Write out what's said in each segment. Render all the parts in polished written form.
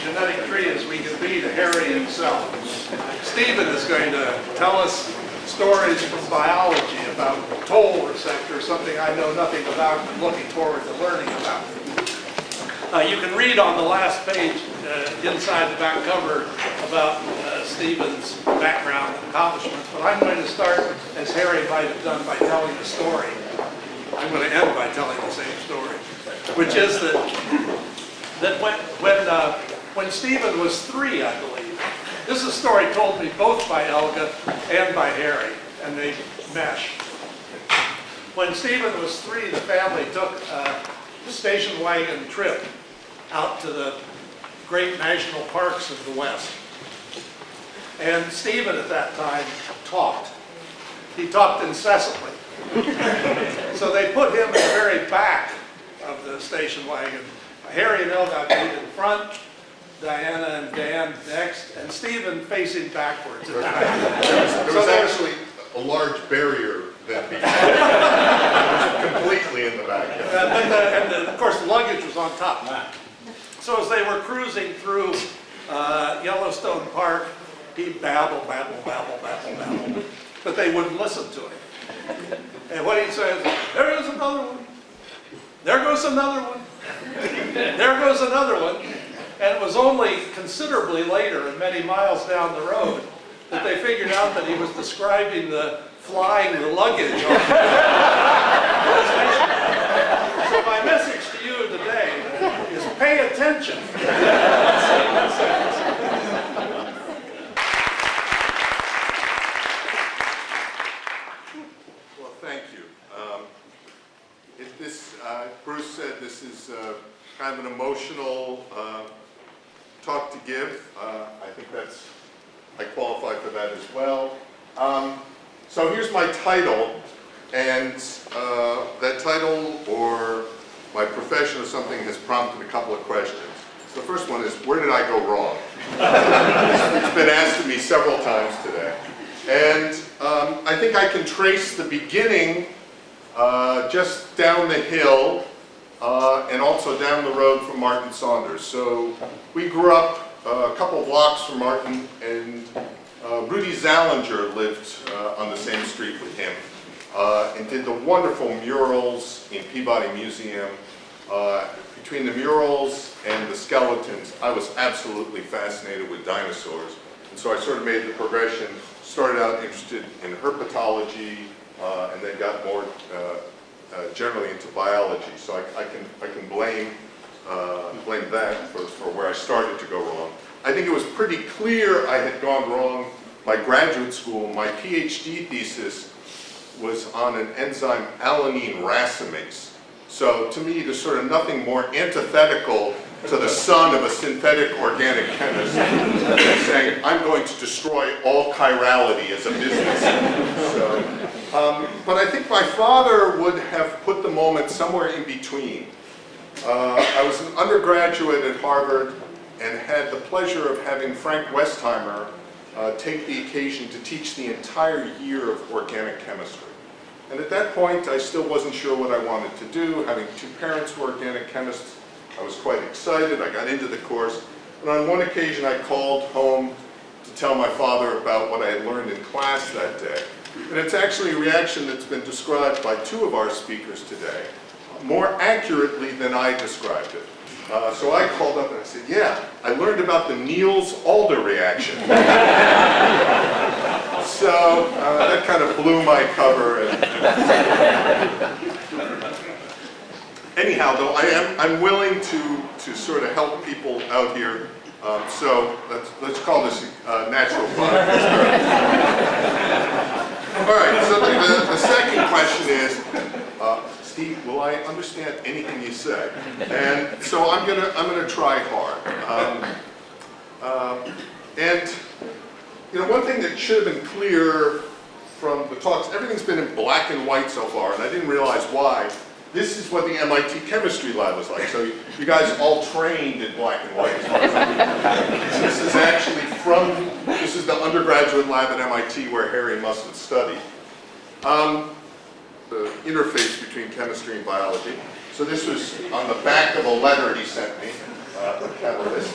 genetic tree as we can be to Harry himself. Stephen is going to tell us stories from biology about toll receptors, something I know nothing about and looking forward to learning about. You can read on the last page inside the back cover about Stephen's background and accomplishments, but I'm going to start as Harry might have done by telling the story. I'm going to end by telling the same story, which is that when Stephen was 3, I believe, this is a story told me both by Elga and by Harry, and they mesh. When Stephen was 3, the family took a station wagon trip out to the great national parks of the West. And Stephen at that time talked. He talked incessantly. So they put him in the very back of the station wagon. Harry and Elga in front, Diana and Dan next, and Stephen facing backwards. There was actually a large barrier that was completely in the back. And of course, the luggage was on top. So as they were cruising through Yellowstone Park, he'd babble, but they wouldn't listen to him. And what he says, there is another one. There goes another one. There goes another one. And it was only considerably later, and many miles down the road, that they figured out that he was describing flying the luggage. So my message to you today is pay attention. Well, thank you. Bruce said this is kind of an emotional talk to give. I think I qualify for that as well. So here's my title, and that title or my profession or something has prompted a couple of questions. So the first one is, where did I go wrong? It's been asked of me several times today. And I think I can trace the beginning just down the hill and also down the road from Martin Saunders. So we grew up a couple blocks from Martin, and Rudy Zallinger lived on the same street with him and did the wonderful murals in Peabody Museum. Between the murals and the skeletons, I was absolutely fascinated with dinosaurs. And so I sort of made the progression, started out interested in herpetology, and then got more generally into biology. So I can blame that for where I started to go wrong. I think it was pretty clear I had gone wrong. My graduate school, my PhD thesis was on an enzyme alanine racemase. So to me, there's sort of nothing more antithetical to the son of a synthetic organic chemist saying, I'm going to destroy all chirality as a business. So, but I think my father would have put the moment somewhere in between. I was an undergraduate at Harvard and had the pleasure of having Frank Westheimer take the occasion to teach the entire year of organic chemistry. And at that point, I still wasn't sure what I wanted to do. Having 2 parents who were organic chemists, I was quite excited. I got into the course. And on one occasion, I called home to tell my father about what I had learned in class that day. And it's actually a reaction that's been described by 2 of our speakers today, more accurately than I described it. So I called up and I said, yeah, I learned about the Niels-Alder reaction. So that kind of blew my cover. Anyhow, though, I'm willing to sort of help people out here. So let's call this natural fun. All right. So the second question is, Steve, will I understand anything you say? And so I'm gonna try hard. And you know, one thing that should have been clear from the talks, everything's been in black and white so far, and I didn't realize why. This is what the MIT chemistry lab was like. So you guys all trained in black and white. This is actually this is the undergraduate lab at MIT where Harry must have studied. The interface between chemistry and biology. So this was on the back of a letter he sent me, a catalyst.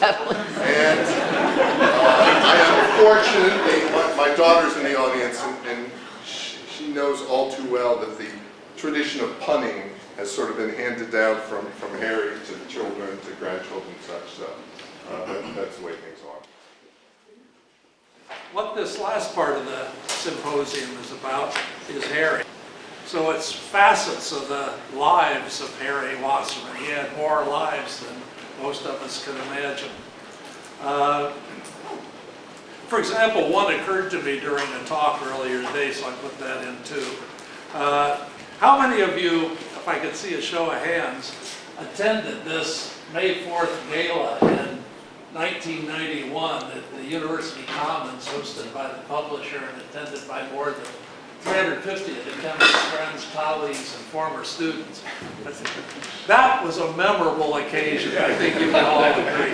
well that the tradition of punning has sort of been handed down from Harry to the children, to grandchildren and such, so that's the way things are. What this last part of the symposium is about is Harry. So it's facets of the lives of Harry Wasserman. He had more lives than most of us can imagine. For example, one occurred to me during a talk earlier today, so I put that in too. How many of you, if I could see a show of hands, attended this May 4th gala in 1991 at the University Commons, hosted by the publisher and attended by more than 350 of the chemist's friends, colleagues, and former students? That was a memorable occasion, I think you can all agree.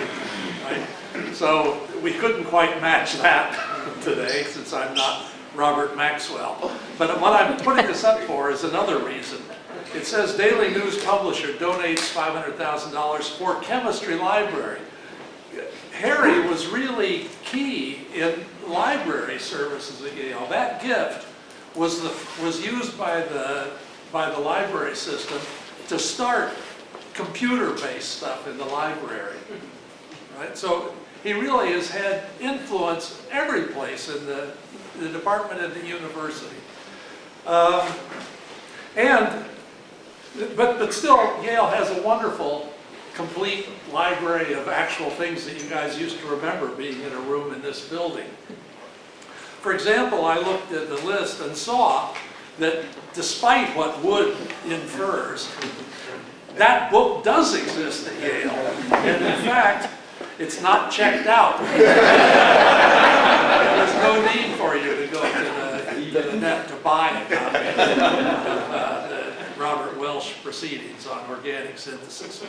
Right? So we couldn't quite match that today, since I'm not Robert Maxwell. But what I'm putting this up for is another reason. It says Daily News publisher donates $500,000 for chemistry library. Harry was really key in library services at Yale. That gift was used by the library system to start computer-based stuff in the library. Right? So he really has had influence every place in the department and the university. But still, Yale has a wonderful, complete library of actual things that you guys used to remember being in a room in this building. For example, I looked at the list and saw that despite what Wood infers, that book does exist at Yale. And in fact, it's not checked out. There's no need for you to go to the net to buy a copy of the Robert Welsh Proceedings on Organic Synthesis.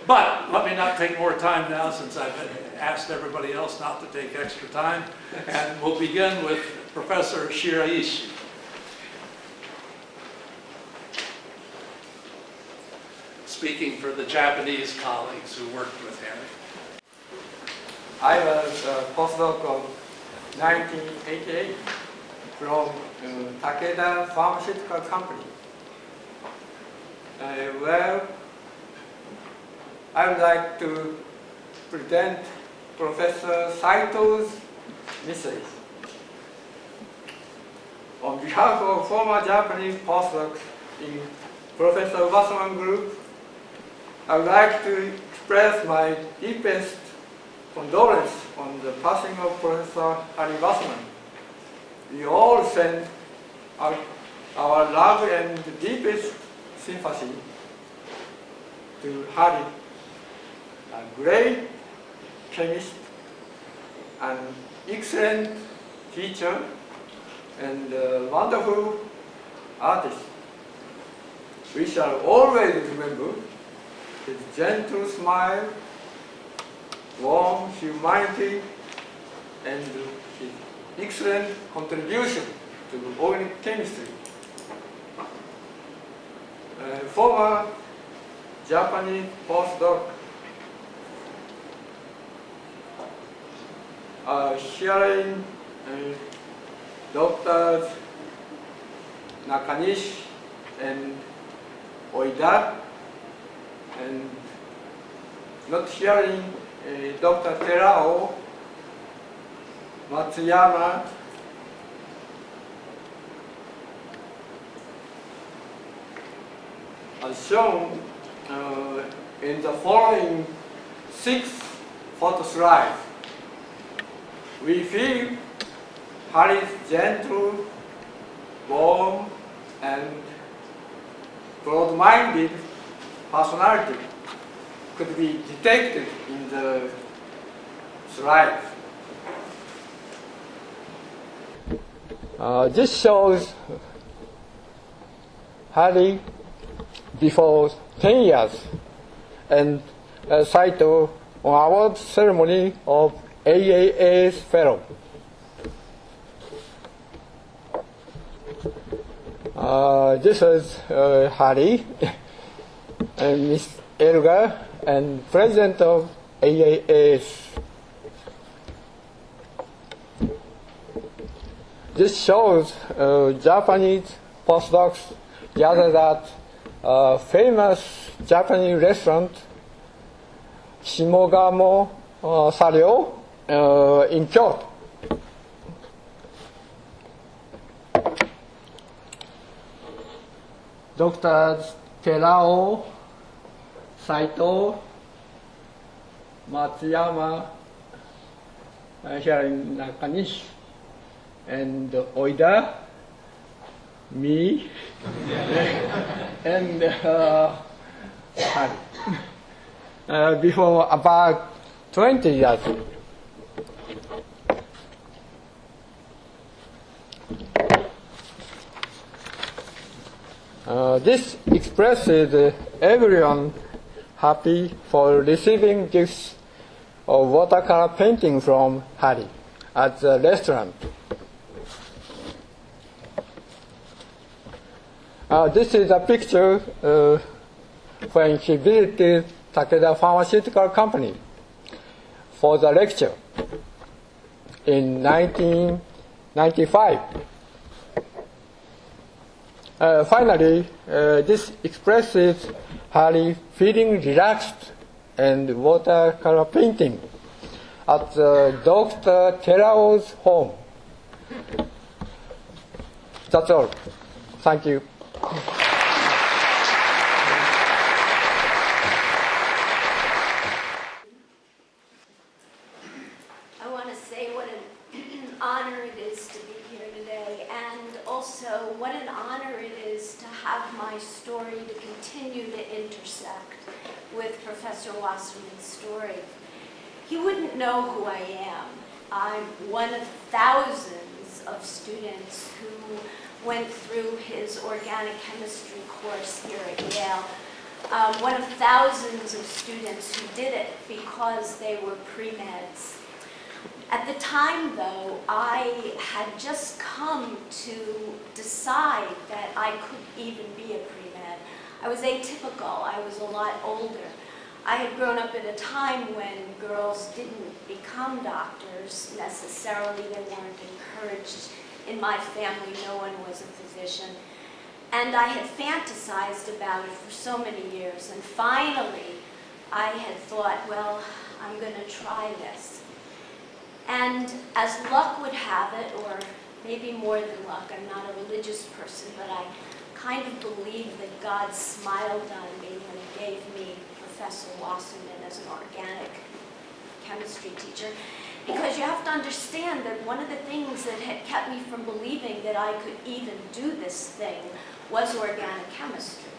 But let me not take more time now, since I've asked everybody else not to take extra time. And we'll begin with Professor Shiraishi. Speaking for the Japanese colleagues who worked with Harry. I was a postdoc of 1988 from Takeda Pharmaceutical Company. Well, I would like to present Professor Saito's message. On behalf of former Japanese postdocs in Professor Wasserman Group, I would like to express my deepest condolence on the passing of Professor Harry Wasserman. We all send our love and deepest sympathy to Harry, a great chemist, an excellent teacher, and a wonderful artist. We shall always remember his gentle smile, warm humanity, and his excellent contribution to organic chemistry. Former Japanese postdoc hearing Doctors Nakanishi and Oida, and not hearing Dr. Terao, Matsuyama, as shown in the following 6 photo slides. We feel Harry's gentle, warm, and broad-minded personality could be detected in the slide. This shows Harry before 10 years and Saito on award ceremony of AAAS Fellow. This is Harry and Miss Elga and President of AAAS. This shows Japanese postdocs gathered at a famous Japanese restaurant, Shimogamo Saryo, in Kyoto. Doctors Terao, Saito, Matsuyama, here in Nakanishi, and Oida, me, and before about 20 years. This expresses everyone happy for receiving gifts of watercolor painting from Harry at the restaurant. This is a picture when he visited Takeda Pharmaceutical Company for the lecture in 1995. Finally, this expresses Harry feeling relaxed and watercolor painting at Dr. Terao's home. That's all. Thank you. I want to say what an honor it is to be here today, and also what an honor it is to have my story to continue to intersect with Professor Wasserman's story. He wouldn't know who I am. I'm one of thousands of students who went through his organic chemistry course here at Yale. One of thousands of students who did it because they were pre-meds. At the time, though, I had just come to decide that I could even be a pre-med. I was atypical. I was a lot older. I had grown up at a time when girls didn't become doctors necessarily. They weren't encouraged. In my family, no one was a physician. And I had fantasized about it for so many years. And finally, I had thought, well, I'm going to try this. And as luck would have it, or maybe more than luck, I'm not a religious person, but I kind of believe that God smiled on me when he gave me Professor Wasserman as an organic chemistry teacher. Because you have to understand that one of the things that had kept me from believing that I could even do this thing was organic chemistry.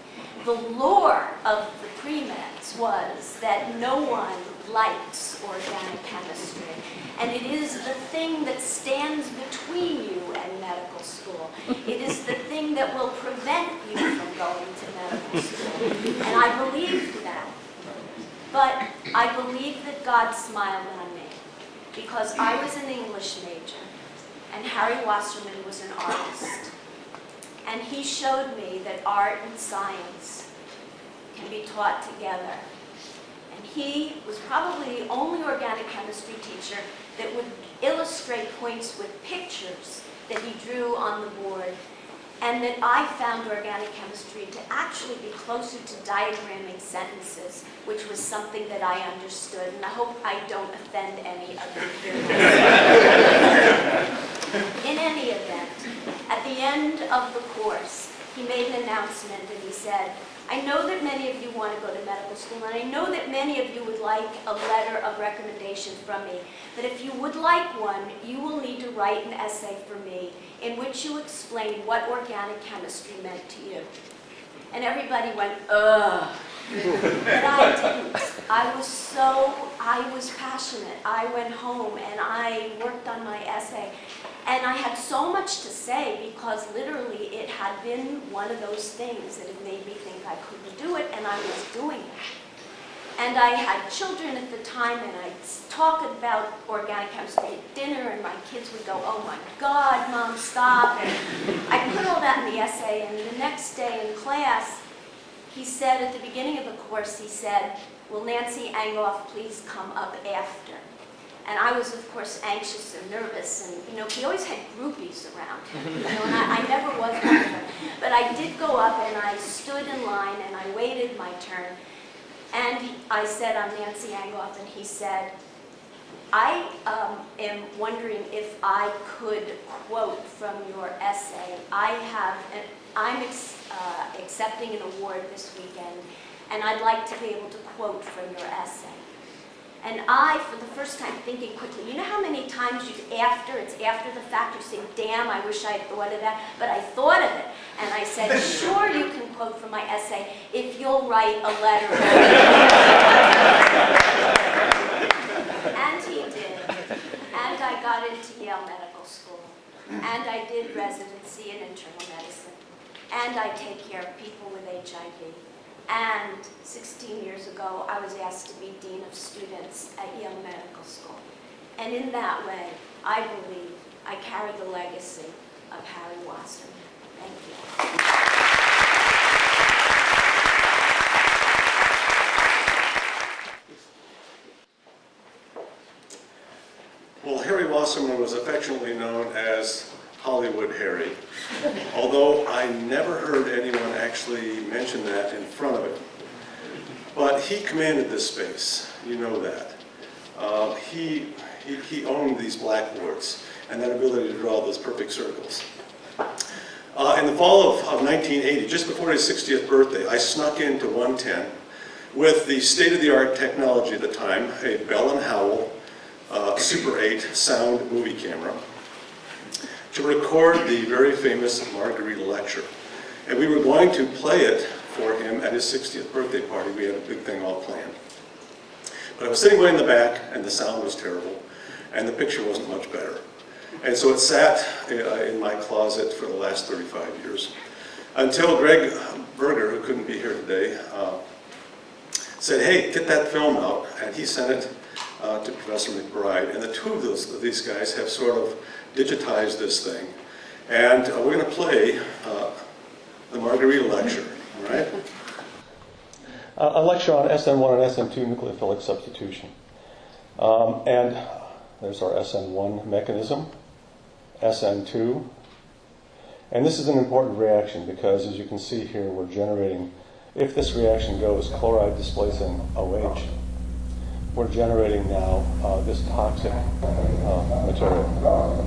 The lore of the pre-meds was that no one likes organic chemistry. And it is the thing that stands between you and medical school. It is the thing that will prevent you from going to medical school. And I believed that. But I believe that God smiled on me because I was an English major and Harry Wasserman was an artist. And he showed me that art and science can be taught together. And he was probably the only organic chemistry teacher that would illustrate points with pictures that he drew on the board, and that I found organic chemistry to actually be closer to diagramming sentences, which was something that I understood, and I hope I don't offend any of you here. In any event, at the end of the course, he made an announcement and he said, I know that many of you want to go to medical school, and I know that many of you would like a letter of recommendation from me. But if you would like one, you will need to write an essay for me in which you explain what organic chemistry meant to you. And everybody went, ugh. But I didn't. I was passionate. I went home and I worked on my essay. And I had so much to say because literally it had been one of those things that had made me think I couldn't do it, and I was doing it. And I had children at the time, and I'd talk about organic chemistry at dinner, and my kids would go, oh my God, Mom, stop. And I put all that in the essay, and the next day in class, he said at the beginning of the course, he said, will Nancy Angoff please come up after? And I was, of course, anxious and nervous, and, you know, he always had groupies around him, you know, and I never was one of them. But I did go up, and I stood in line, and I waited my turn, and I said, I'm Nancy Angoff, and he said, I am wondering if I could quote from your essay. I'm accepting an award this weekend, and I'd like to be able to quote from your essay. And I, for the first time, thinking quickly, you know how many times it's after the fact, you say, damn, I wish I had thought of that, but I thought of it. And I said, sure, you can quote from my essay if you'll write a letter. And he did. And I got into Yale Medical School. And I did residency in internal medicine. And I take care of people with HIV. And 16 years ago, I was asked to be Dean of Students at Yale Medical School. And in that way, I believe I carry the legacy of Harry Wasserman. Thank you. Well, Harry Wasserman was affectionately known as Hollywood Harry, although I never heard anyone actually mention that in front of him. But he commanded this space, you know that. He owned these blackboards and that ability to draw those perfect circles. In the fall of 1980, just before his 60th birthday, I snuck into 110 with the state-of-the-art technology at the time, a Bell & Howell Super 8 sound movie camera, to record the very famous Margarita lecture. And we were going to play it for him at his 60th birthday party. We had a big thing all planned. But I was sitting way in the back, and the sound was terrible, and the picture wasn't much better. And so it sat in my closet for the last 35 years, until Greg Berger, who couldn't be here today, said, hey, get that film out, and he sent it to Professor McBride. And the two of these guys have sort of digitized this thing. And we're going to play the Margarita lecture, all right? A lecture on SN1 and SN2 nucleophilic substitution. And there's our SN1 mechanism, SN2. And this is an important reaction because, as you can see here, we're generating, if this reaction goes, chloride displacing OH, we're generating now this toxic material.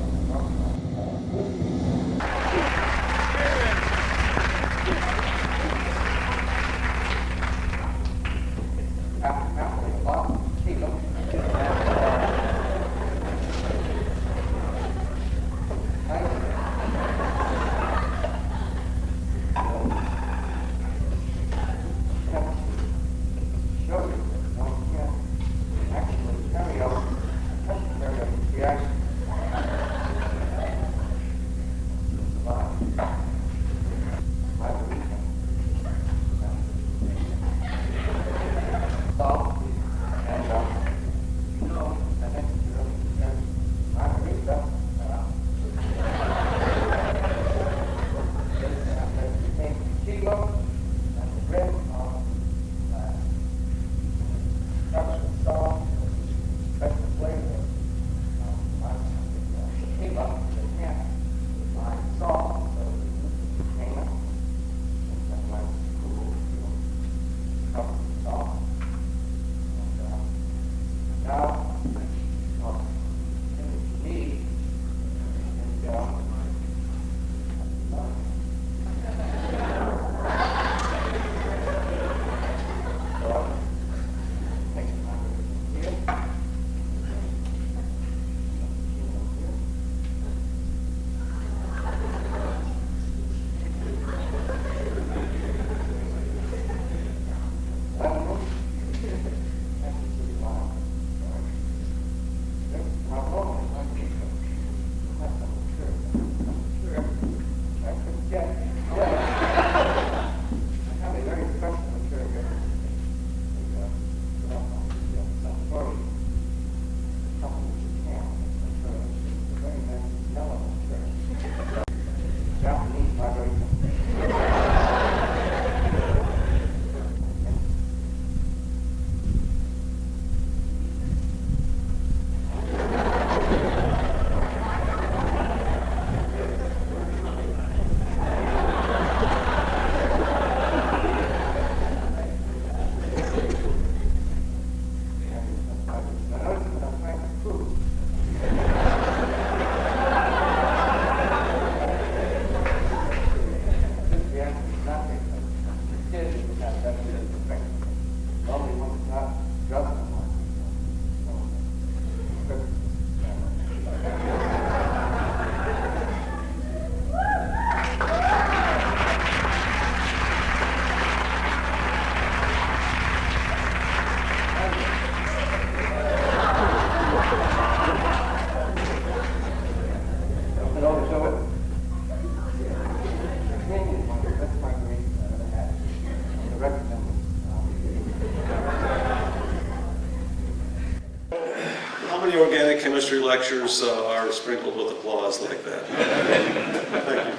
organic chemistry lectures are sprinkled with applause like that. Thank you.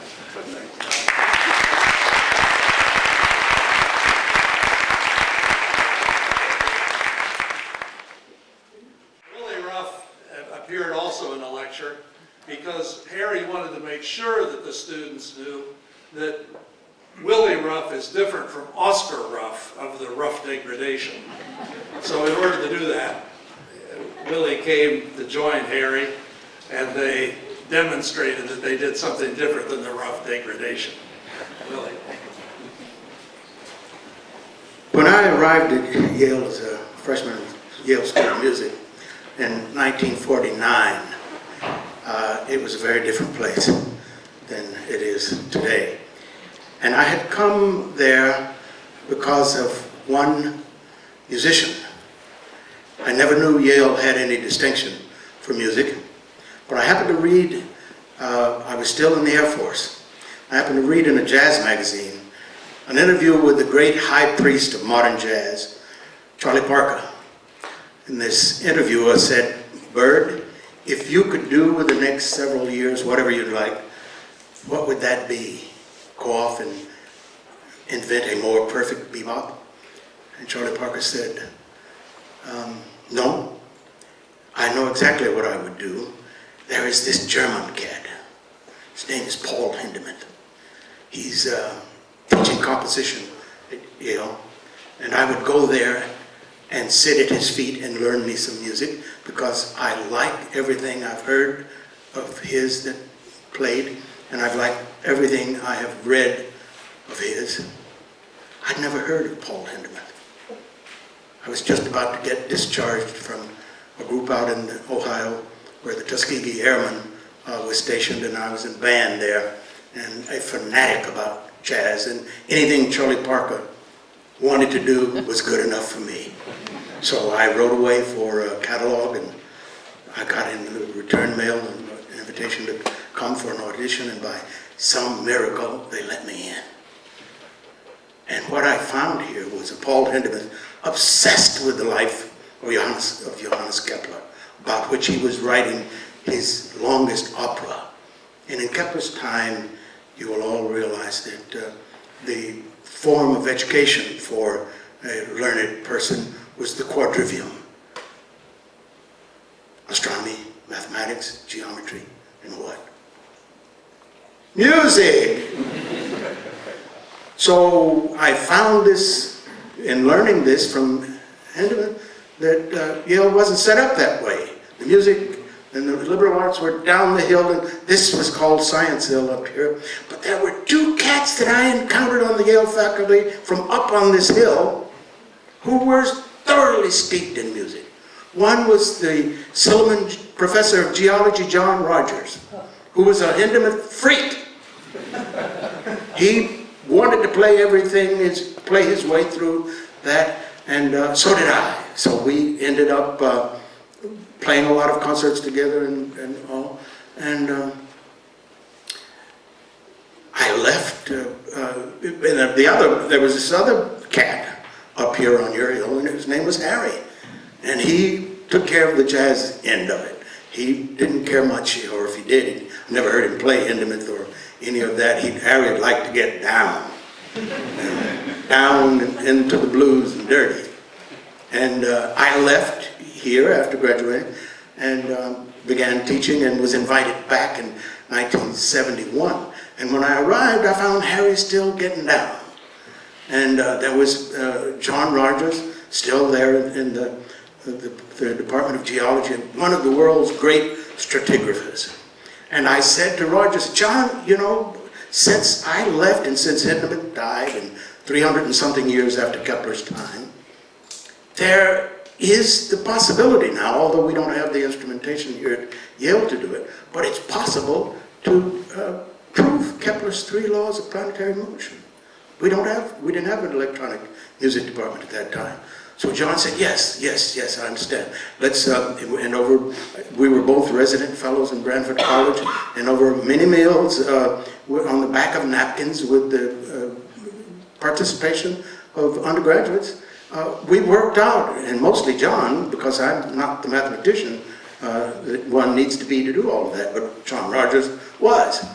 Willie Ruff appeared also in the lecture because Harry wanted to make sure that the students knew that Willie Ruff is different from Oscar Ruff of the Ruff degradation. So in order to do that, Willie came to join Harry, and they demonstrated that they did something different than the Ruff degradation. Willie. When I arrived at Yale as a freshman at Yale School of Music in 1949, it was a very different place than it is today. And I had come there because of one musician. I never knew Yale had any distinction for music, but I happened to read, I was still in the Air Force, I happened to read in a jazz magazine an interview with the great high priest of modern jazz, Charlie Parker. And this interviewer said, "Bird, if you could do with the next several years whatever you'd like, what would that be? Go off and invent a more perfect bebop?" And Charlie Parker said, "No, I know exactly what I would do. There is this German cat. His name is Paul Hindemith. He's teaching composition at Yale, and I would go there and sit at his feet and learn me some music because I like everything I've heard of his that played, and I've liked everything I have read of his." I'd never heard of Paul Hindemith. I was just about to get discharged from a group out in Ohio where the Tuskegee Airmen was stationed, and I was in band there, and a fanatic about jazz, and anything Charlie Parker wanted to do was good enough for me. So I wrote away for a catalog, and I got in the return mail an invitation to come for an audition, and by some miracle, they let me in. And what I found here was a Paul Hindemith obsessed with the life of Johannes Kepler, about which he was writing his longest opera. And in Kepler's time, you will all realize that the form of education for a learned person was the quadrivium: astronomy, mathematics, geometry, and what? Music! So I found this, in learning this from Hindemith, that Yale wasn't set up that way. The music and the liberal arts were down the hill, and this was called Science Hill up here. But there were two cats that I encountered on the Yale faculty from up on this hill who were thoroughly steeped in music. One was the Silliman professor of geology, John Rogers, who was a Hindemith freak. He wanted to play everything, play his way through that, and so did I. So we ended up playing a lot of concerts together and all. And I left, and there was this other cat up here on your hill, and his name was Harry. And he took care of the jazz end of it. He didn't care much, or if he did, I never heard him play Hindemith or any of that. Harry would like to get down, down into the blues and dirty. And I left here after graduating and began teaching, and was invited back in 1971. And when I arrived, I found Harry still getting down. And there was John Rogers still there in the Department of Geology, one of the world's great stratigraphers. And I said to Rogers, "John, you know, since I left and since Hindemith died, and 300 and something years after Kepler's time, there is the possibility now, although we don't have the instrumentation here at Yale to do it, but it's possible to prove Kepler's 3 laws of planetary motion. We didn't have an electronic music department at that time." So John said, yes, I understand. Let's, we were both resident fellows in Branford College, and over many meals on the back of napkins with the participation of undergraduates, we worked out, and mostly John, because I'm not the mathematician, that one needs to be to do all of that, but John Rogers was.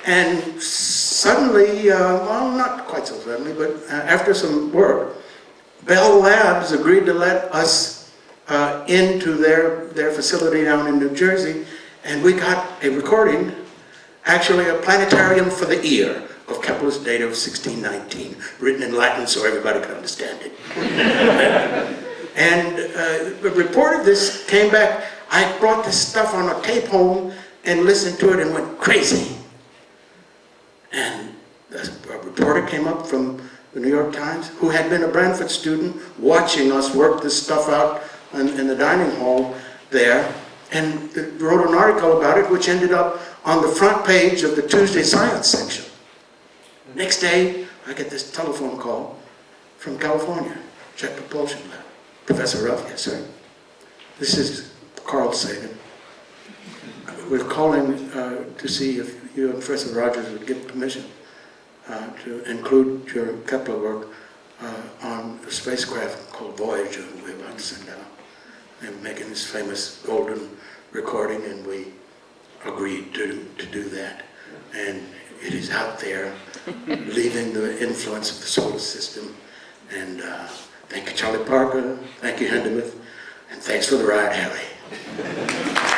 And suddenly, well, not quite so suddenly, but after some work, Bell Labs agreed to let us into their facility down in New Jersey, and we got a recording, actually a planetarium for the ear of Kepler's data of 1619, written in Latin so everybody could understand it. And the report of this came back. I brought this stuff on a tape home and listened to it and went crazy. And a reporter came up from the New York Times, who had been a Branford student, watching us work this stuff out in the dining hall there, and wrote an article about it, which ended up on the front page of the Tuesday Science section. Next day, I get this telephone call from California, Jet Propulsion Lab. Professor Ruff, yes, sir. This is Carl Sagan. We're calling to see if you and Professor Rogers would give permission to include your Kepler work on a spacecraft called Voyager we're about to send out. They're making this famous golden recording, and we agreed to do that. And it is out there, leaving the influence of the solar system. And thank you, Charlie Parker. Thank you, Hindemith. And thanks for the ride, Harry.